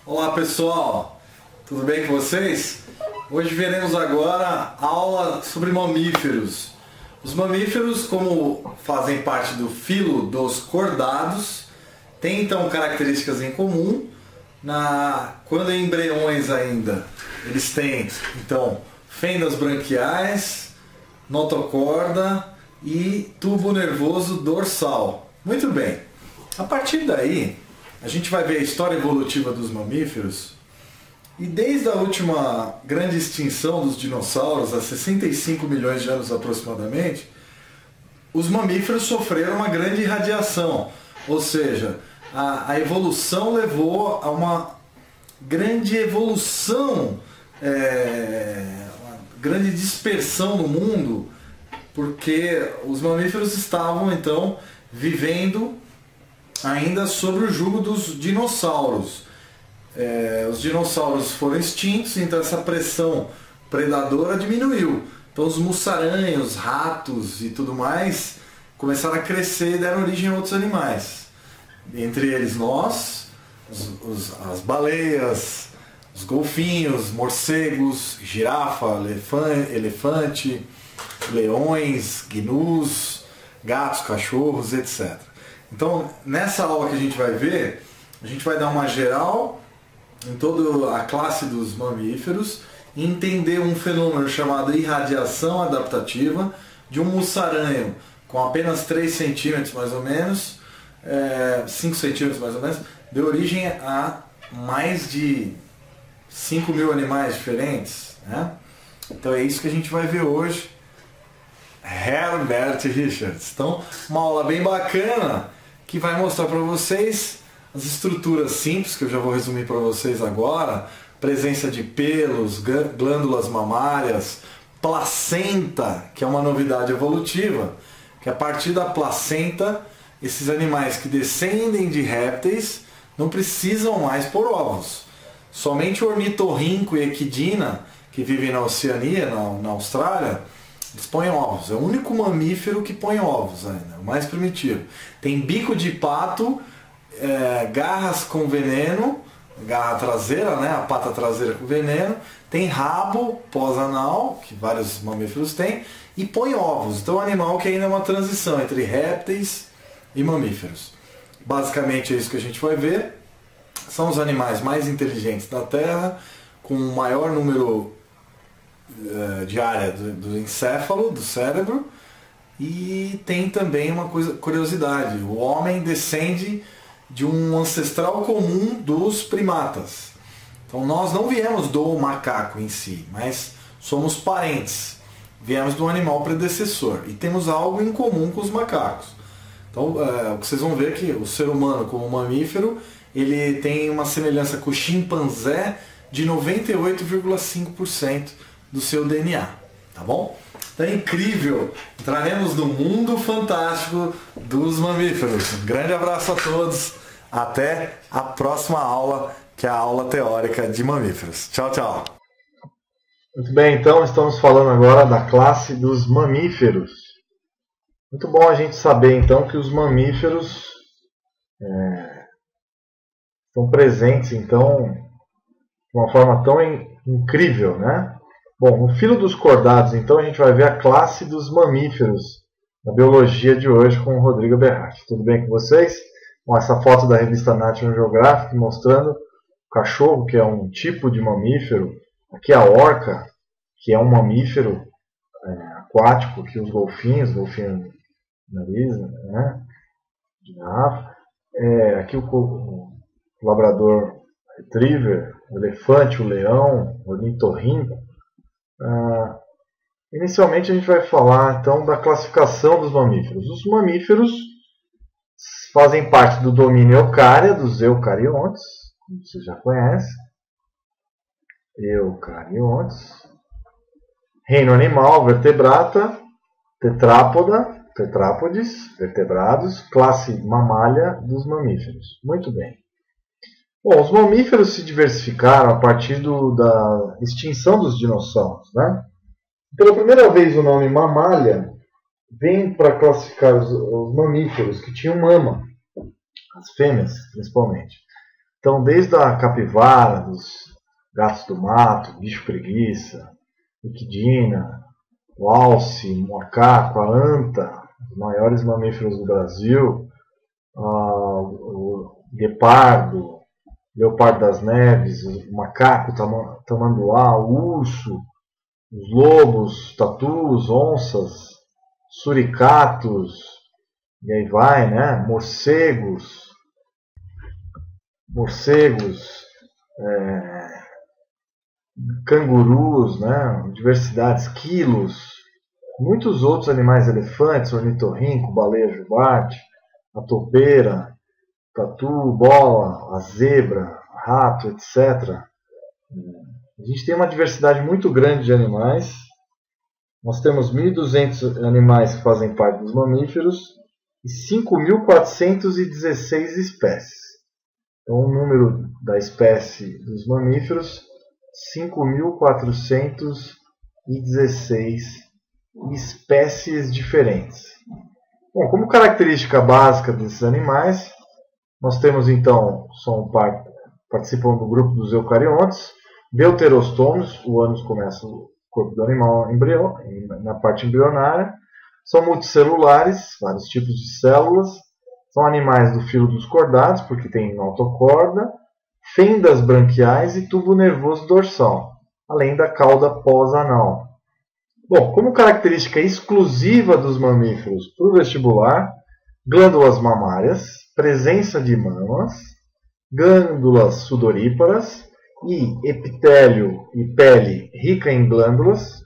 Olá pessoal, tudo bem com vocês? Hoje veremos agora aula sobre mamíferos. Os mamíferos, como fazem parte do filo dos cordados, têm então características em comum. Quando em embriões ainda, eles têm então fendas branquiais, notocorda e tubo nervoso dorsal. Muito bem, a partir daí a gente vai ver a história evolutiva dos mamíferos e desde a última grande extinção dos dinossauros, há 65 milhões de anos aproximadamente, os mamíferos sofreram uma grande irradiação, ou seja, a evolução levou a uma grande evolução, uma grande dispersão no mundo, porque os mamíferos estavam então vivendo ainda sobre o jugo dos dinossauros. Os dinossauros foram extintos, então essa pressão predadora diminuiu. Então os mussaranhos, ratos e tudo mais começaram a crescer e deram origem a outros animais. Entre eles nós, as baleias, os golfinhos, morcegos, girafa, elefante, leões, gnus, gatos, cachorros, etc. Então, nessa aula que a gente vai ver, a gente vai dar uma geral em toda a classe dos mamíferos e entender um fenômeno chamado irradiação adaptativa de um mussaranho com apenas 3 centímetros mais ou menos, 5 centímetros mais ou menos, deu origem a mais de 5 mil animais diferentes, né? Então é isso que a gente vai ver hoje. Herbert Richards. Então, uma aula bem bacana que vai mostrar para vocês as estruturas simples, que eu já vou resumir para vocês agora, presença de pelos, glândulas mamárias, placenta, que é uma novidade evolutiva, que a partir da placenta, esses animais que descendem de répteis não precisam mais pôr ovos. Somente o ornitorrinco e equidna, que vivem na Oceania, na Austrália, eles põem ovos. É o único mamífero que põe ovos ainda, o mais primitivo. Tem bico de pato, garras com veneno, garra traseira, né, a pata traseira com veneno. Tem rabo pós-anal, que vários mamíferos têm, e põe ovos. Então é um animal que ainda é uma transição entre répteis e mamíferos. Basicamente é isso que a gente vai ver. São os animais mais inteligentes da Terra, com o maior número de área do encéfalo, do cérebro, e tem também uma curiosidade: o homem descende de um ancestral comum dos primatas. Então nós não viemos do macaco em si, mas somos parentes, viemos do animal predecessor e temos algo em comum com os macacos. Então o que vocês vão ver é que o ser humano como mamífero, ele tem uma semelhança com o chimpanzé de 98,5% do seu DNA, tá bom? Então é incrível, entraremos no mundo fantástico dos mamíferos. Um grande abraço a todos, até a próxima aula, que é a aula teórica de mamíferos. Tchau, tchau! Muito bem, então estamos falando agora da classe dos mamíferos. Muito bom a gente saber então que os mamíferos estão presentes então de uma forma tão incrível, né? Bom, no filo dos cordados, então, a gente vai ver a classe dos mamíferos na biologia de hoje com o Rodrigo Berratti. Tudo bem com vocês? Com essa foto da revista National Geographic mostrando o cachorro, que é um tipo de mamífero. Aqui a orca, que é um mamífero aquático, aqui os golfinhos nariz, né? Girafa. Aqui o labrador retriever, o elefante, o leão, o ornitorrinco. Inicialmente a gente vai falar então da classificação dos mamíferos. Os mamíferos fazem parte do domínio eucária dos eucariontes, como você já conhece. Eucariontes. Reino animal, vertebrata, tetrápodes, vertebrados, classe mamália dos mamíferos. Muito bem. Bom, os mamíferos se diversificaram a partir da extinção dos dinossauros, né? Pela primeira vez o nome mamália vem para classificar os mamíferos que tinham mama, as fêmeas principalmente. Então, desde a capivara, dos gatos do mato, bicho preguiça, equidna, o alce, o macaco, a anta, os maiores mamíferos do Brasil, o guepardo, leopardo das neves, o macaco, tamanduá, o urso, os lobos, tatus, onças, suricatos, e aí vai, né? Morcegos, cangurus, né? Diversidades, quilos, muitos outros animais, elefantes, ornitorrinco, baleia jubarte, a topeira, tatu, bola, a zebra, rato, etc. A gente tem uma diversidade muito grande de animais. Nós temos 1.200 animais que fazem parte dos mamíferos e 5.416 espécies. Então, o número da espécie dos mamíferos, 5.416 espécies diferentes. Bom, como característica básica desses animais, nós temos então, participam do grupo dos eucariontes, deuterostômios, o ânus começa o corpo do animal na parte embrionária, são multicelulares, vários tipos de células, são animais do filo dos cordados, porque tem notocorda, fendas branquiais e tubo nervoso dorsal, além da cauda pós-anal. Bom, como característica exclusiva dos mamíferos para o vestibular, glândulas mamárias, presença de mamas, glândulas sudoríparas e epitélio e pele rica em glândulas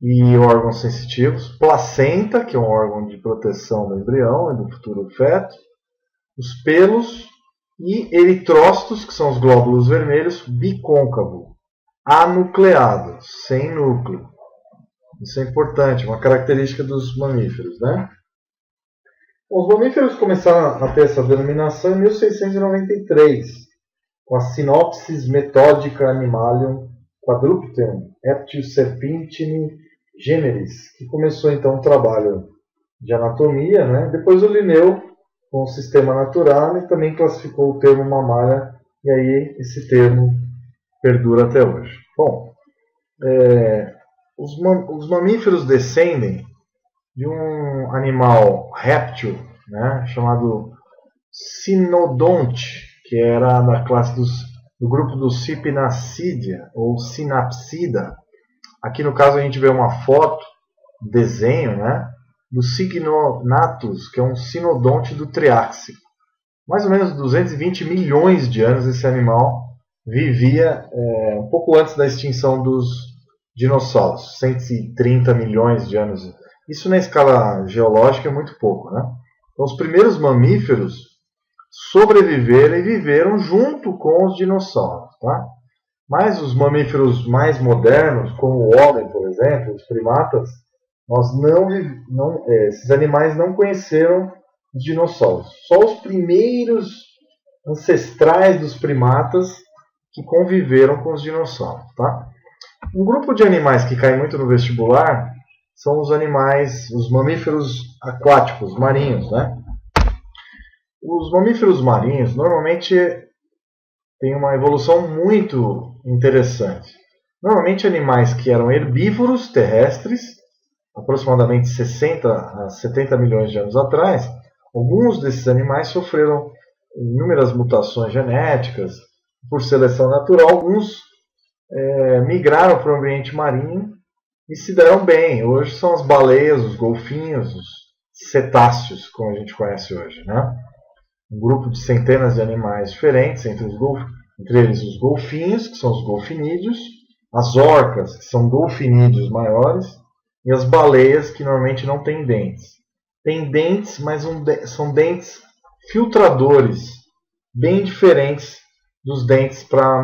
e órgãos sensitivos, placenta, que é um órgão de proteção do embrião e do futuro feto, os pelos e eritrócitos, que são os glóbulos vermelhos, bicôncavo, anucleado, sem núcleo. Isso é importante, uma característica dos mamíferos, né? Os mamíferos começaram a ter essa denominação em 1693, com a Synopsis Methodica Animalium Quadrupedum Eptilserpentine Generis, que começou então um trabalho de anatomia, né? Depois o Linneu, com o sistema natural, e também classificou o termo mamária, e aí esse termo perdura até hoje. Bom, os mamíferos descendem de um animal réptil, né, chamado Cynodonte, que era da classe do grupo dos Cypinacidia ou Synapsida. Aqui no caso a gente vê uma foto, um desenho, né, do Cygnognathus, que é um sinodonte do Triássico. Mais ou menos 220 milhões de anos esse animal vivia, um pouco antes da extinção dos dinossauros, 130 milhões de anos. Isso na escala geológica é muito pouco, né? Então, os primeiros mamíferos sobreviveram e viveram junto com os dinossauros, tá? Mas os mamíferos mais modernos, como o homem, por exemplo, os primatas, esses animais não conheceram os dinossauros. Só os primeiros ancestrais dos primatas que conviveram com os dinossauros, tá? Um grupo de animais que cai muito no vestibular são os mamíferos aquáticos, marinhos, né? Os mamíferos marinhos normalmente têm uma evolução muito interessante. Normalmente animais que eram herbívoros terrestres, aproximadamente 60 a 70 milhões de anos atrás, alguns desses animais sofreram inúmeras mutações genéticas por seleção natural, alguns migraram para o ambiente marinho e se deram bem. Hoje são as baleias, os golfinhos, os cetáceos, como a gente conhece hoje, né? Um grupo de centenas de animais diferentes, entre eles os golfinhos, que são os golfinídeos, as orcas, que são golfinídeos maiores, e as baleias, que normalmente não têm dentes. Têm dentes, mas são dentes filtradores, bem diferentes dos dentes para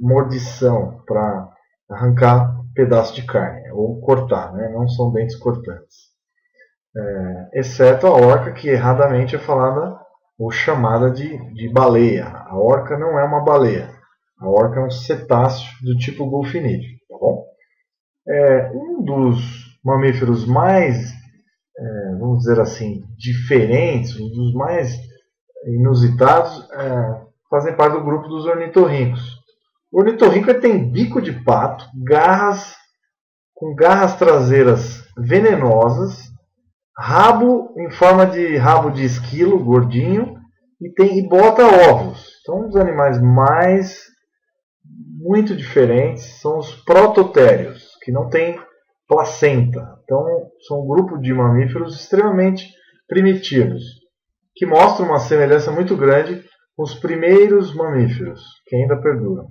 mordição, para arrancar pedaço de carne, ou cortar, né? Não são dentes cortantes. Exceto a orca, que erradamente é falada ou chamada de baleia. A orca não é uma baleia. A orca é um cetáceo do tipo golfinídeo. Tá bom? Um dos mamíferos mais, vamos dizer assim, diferentes, um dos mais inusitados, fazem parte do grupo dos ornitorrincos. O ornitorrinco tem bico de pato, com garras traseiras venenosas, rabo em forma de rabo de esquilo, gordinho, e bota ovos. Então, um dos animais muito diferentes são os prototérios, que não têm placenta. Então, são um grupo de mamíferos extremamente primitivos, que mostram uma semelhança muito grande com os primeiros mamíferos, que ainda perduram.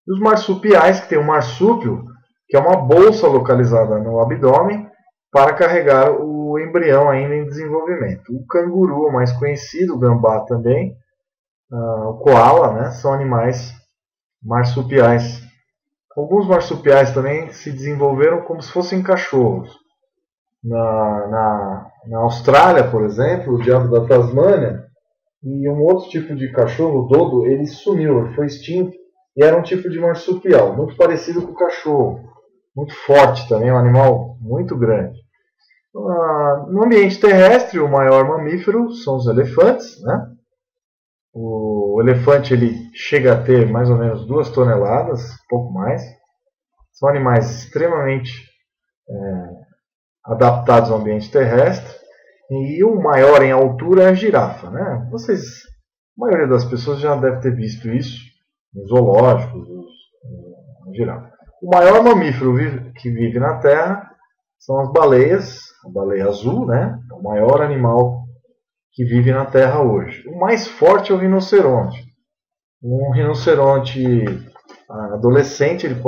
E os marsupiais, que tem o marsúpio, que é uma bolsa localizada no abdômen para carregar o embrião ainda em desenvolvimento. O canguru, o mais conhecido, o gambá também, o koala, né, são animais marsupiais. Alguns marsupiais também se desenvolveram como se fossem cachorros. Na Austrália, por exemplo, o diabo da Tasmânia, e um outro tipo de cachorro, o dodo, ele sumiu, ele foi extinto, e era um tipo de marsupial, muito parecido com o cachorro, muito forte também, um animal muito grande. No ambiente terrestre, o maior mamífero são os elefantes, né? O elefante ele chega a ter mais ou menos 2 toneladas, um pouco mais. São animais extremamente adaptados ao ambiente terrestre. E o maior em altura é a girafa, né? A maioria das pessoas já deve ter visto isso nos zoológicos, a girafa. O maior mamífero que vive na Terra são as baleias, a baleia azul, né? É o maior animal que vive na Terra hoje. O mais forte é o rinoceronte. Um rinoceronte adolescente, ele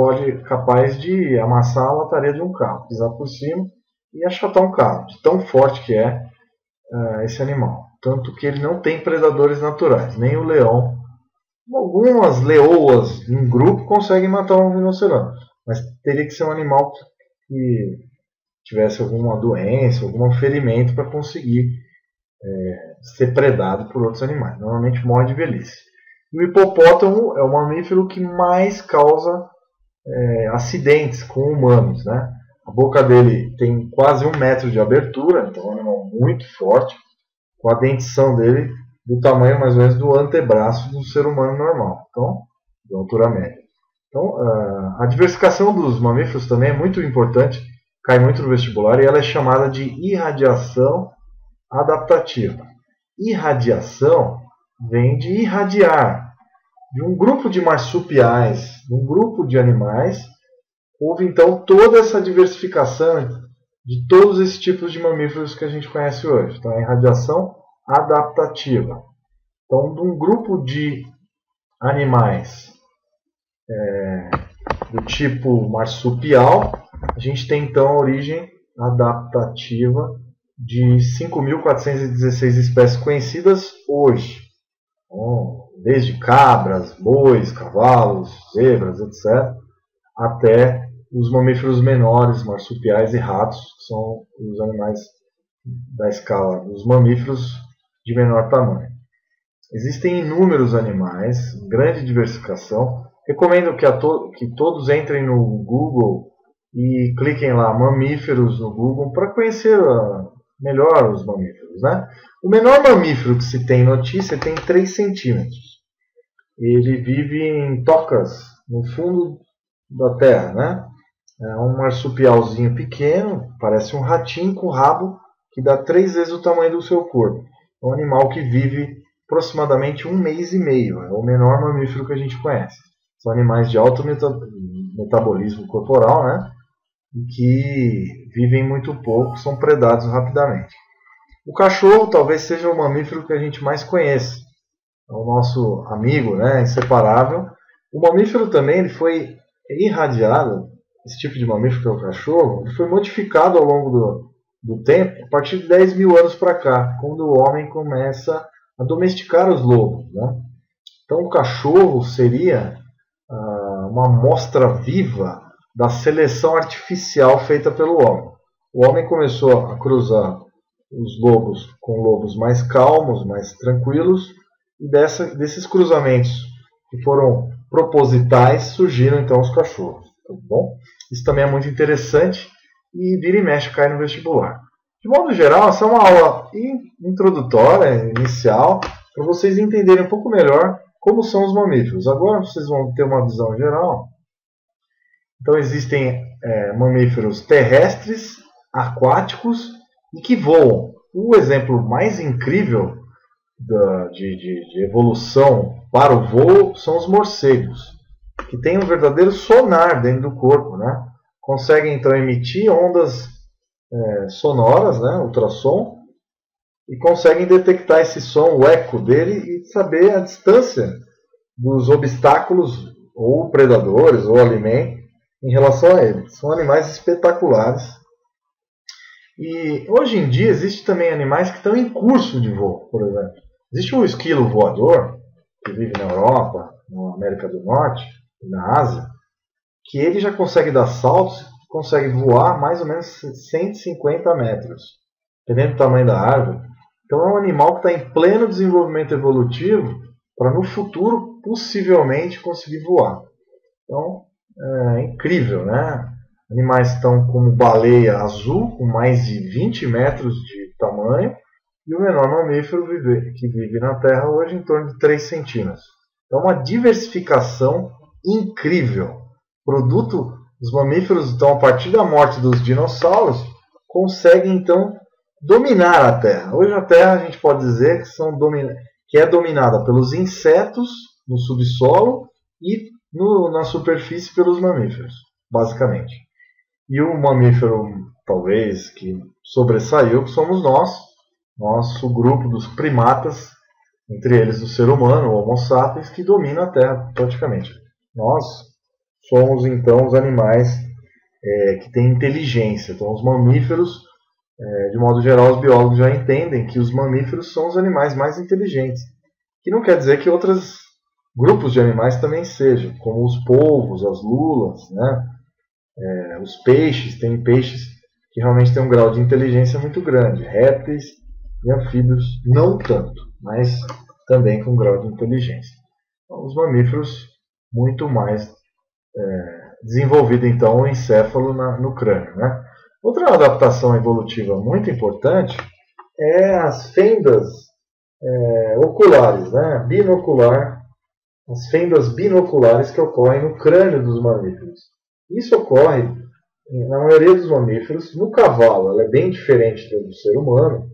capaz de amassar a lataria de um carro, pisar por cima e achatar um carro, de tão forte que é esse animal. Tanto que ele não tem predadores naturais, nem o leão. Algumas leoas em grupo conseguem matar um rinoceronte, mas teria que ser um animal que tivesse alguma doença, algum ferimento para conseguir ser predado por outros animais. Normalmente morre de velhice. E o hipopótamo é o mamífero que mais causa acidentes com humanos, né? A boca dele tem quase 1 metro de abertura, então é um animal muito forte, com a dentição dele do tamanho mais ou menos do antebraço do ser humano normal, então, de altura média. Então, a diversificação dos mamíferos também é muito importante, cai muito no vestibular, e ela é chamada de irradiação adaptativa. Irradiação vem de irradiar. De um grupo de marsupiais, de um grupo de animais, houve então toda essa diversificação de todos esses tipos de mamíferos que a gente conhece hoje. Então, a irradiação adaptativa. Então, de um grupo de animais do tipo marsupial, a gente tem então a origem adaptativa de 5.416 espécies conhecidas hoje. Então, desde cabras, bois, cavalos, zebras, etc., até os mamíferos menores, marsupiais e ratos, que são os animais da escala dos mamíferos de menor tamanho. Existem inúmeros animais, grande diversificação. Recomendo que todos entrem no Google e cliquem lá mamíferos no Google para conhecer melhor os mamíferos, né? O menor mamífero que se tem notícia tem 3 centímetros. Ele vive em tocas no fundo da terra, né? É um marsupialzinho pequeno, parece um ratinho com rabo que dá 3 vezes o tamanho do seu corpo. É um animal que vive aproximadamente 1 mês e meio. É o menor mamífero que a gente conhece. São animais de alto metabolismo corporal, né? E que vivem muito pouco, são predados rapidamente. O cachorro talvez seja o mamífero que a gente mais conhece. É o nosso amigo, né? Inseparável. O mamífero também ele foi irradiado, esse tipo de mamífero que é o cachorro, ele foi modificado ao longo do tempo, a partir de 10 mil anos para cá, quando o homem começa a domesticar os lobos, né? Então o cachorro seria uma amostra viva da seleção artificial feita pelo homem. O homem começou a cruzar os lobos com lobos mais calmos, mais tranquilos, e desses cruzamentos que foram propositais surgiram então os cachorros. Tá bom? Isso também é muito interessante e vira e mexe cai no vestibular. De modo geral, essa é uma aula introdutória, inicial, para vocês entenderem um pouco melhor como são os mamíferos. Agora vocês vão ter uma visão geral. Então existem mamíferos terrestres, aquáticos e que voam. O exemplo mais incrível de evolução para o voo são os morcegos, que têm um verdadeiro sonar dentro do corpo, né? Conseguem então emitir ondas sonoras, né? Ultrassom, e conseguem detectar esse som, o eco dele, e saber a distância dos obstáculos, ou predadores, ou alimento, em relação a ele. São animais espetaculares. E hoje em dia existe também animais que estão em curso de voo, por exemplo. Existe o esquilo voador, que vive na Europa, na América do Norte e na Ásia, que ele já consegue dar saltos, consegue voar mais ou menos 150 metros, dependendo do tamanho da árvore. Então é um animal que está em pleno desenvolvimento evolutivo para no futuro possivelmente conseguir voar. Então é incrível, né? Animais estão como baleia azul, com mais de 20 metros de tamanho, e o menor mamífero que vive na Terra hoje em torno de 3 centímetros. Então uma diversificação incrível. Produto dos mamíferos, então, a partir da morte dos dinossauros, conseguem então dominar a Terra. Hoje a Terra a gente pode dizer que é dominada pelos insetos no subsolo e na superfície pelos mamíferos, basicamente. E o mamífero, talvez, que sobressaiu, que somos nós, nosso grupo dos primatas, entre eles o ser humano, o Homo sapiens, que domina a Terra praticamente. Nós somos então os animais que têm inteligência. Então os mamíferos, de modo geral, os biólogos já entendem que os mamíferos são os animais mais inteligentes. Que não quer dizer que outros grupos de animais também sejam, como os polvos, as lulas, né? Os peixes. Tem peixes que realmente têm um grau de inteligência muito grande. Répteis e anfíbios não tanto, mas também com grau de inteligência. Então, os mamíferos muito mais desenvolvido então o encéfalo no crânio, né? Outra adaptação evolutiva muito importante é as fendas oculares, né? Binocular, as fendas binoculares que ocorrem no crânio dos mamíferos. Isso ocorre na maioria dos mamíferos. No cavalo, ela é bem diferente do ser humano.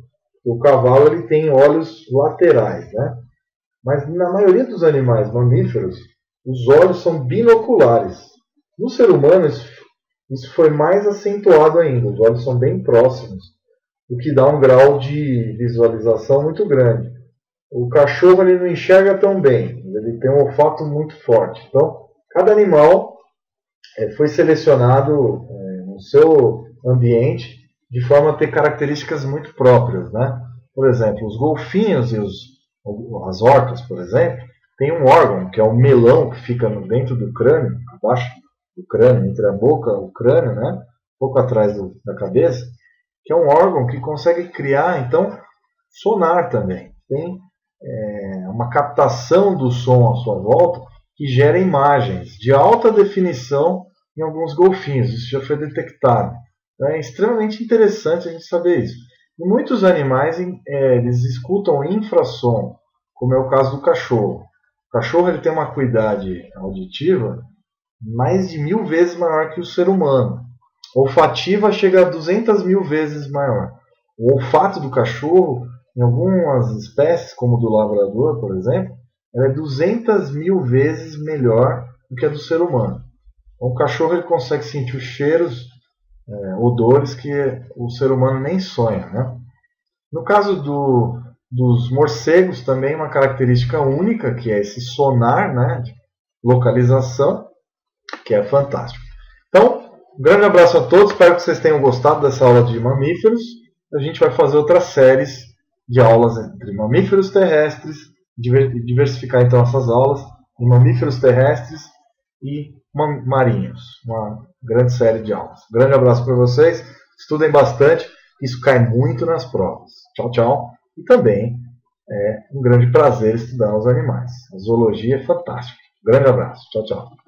O cavalo ele tem olhos laterais, né? Mas na maioria dos animais mamíferos, os olhos são binoculares. No ser humano, isso foi mais acentuado ainda. Os olhos são bem próximos, o que dá um grau de visualização muito grande. O cachorro ele não enxerga tão bem, ele tem um olfato muito forte. Então, cada animal foi selecionado no seu ambiente de forma a ter características muito próprias, né? Por exemplo, os golfinhos e as orcas, por exemplo, têm um órgão, que é o melão, que fica dentro do crânio, abaixo do crânio, entre a boca e o crânio, né? Um pouco atrás da cabeça, que é um órgão que consegue criar, então, sonar também. Tem uma captação do som à sua volta que gera imagens de alta definição em alguns golfinhos. Isso já foi detectado. É extremamente interessante a gente saber isso. E muitos animais eles escutam infrassom, como é o caso do cachorro. O cachorro ele tem uma acuidade auditiva mais de 1000 vezes maior que o ser humano. Olfativa chega a 200 mil vezes maior. O olfato do cachorro, em algumas espécies, como o do labrador, por exemplo, ela é 200 mil vezes melhor do que a do ser humano. Então, o cachorro ele consegue sentir os cheiros, odores que o ser humano nem sonha, né? No caso dos morcegos, também uma característica única, que é esse sonar, né, de localização, que é fantástico. Então, um grande abraço a todos, espero que vocês tenham gostado dessa aula de mamíferos. A gente vai fazer outras séries de aulas entre mamíferos terrestres, diversificar então essas aulas em mamíferos terrestres e marinhos. Uma grande série de aulas. Um grande abraço para vocês, estudem bastante, isso cai muito nas provas. Tchau, tchau. E também é um grande prazer estudar os animais. A zoologia é fantástica. Um grande abraço. Tchau, tchau.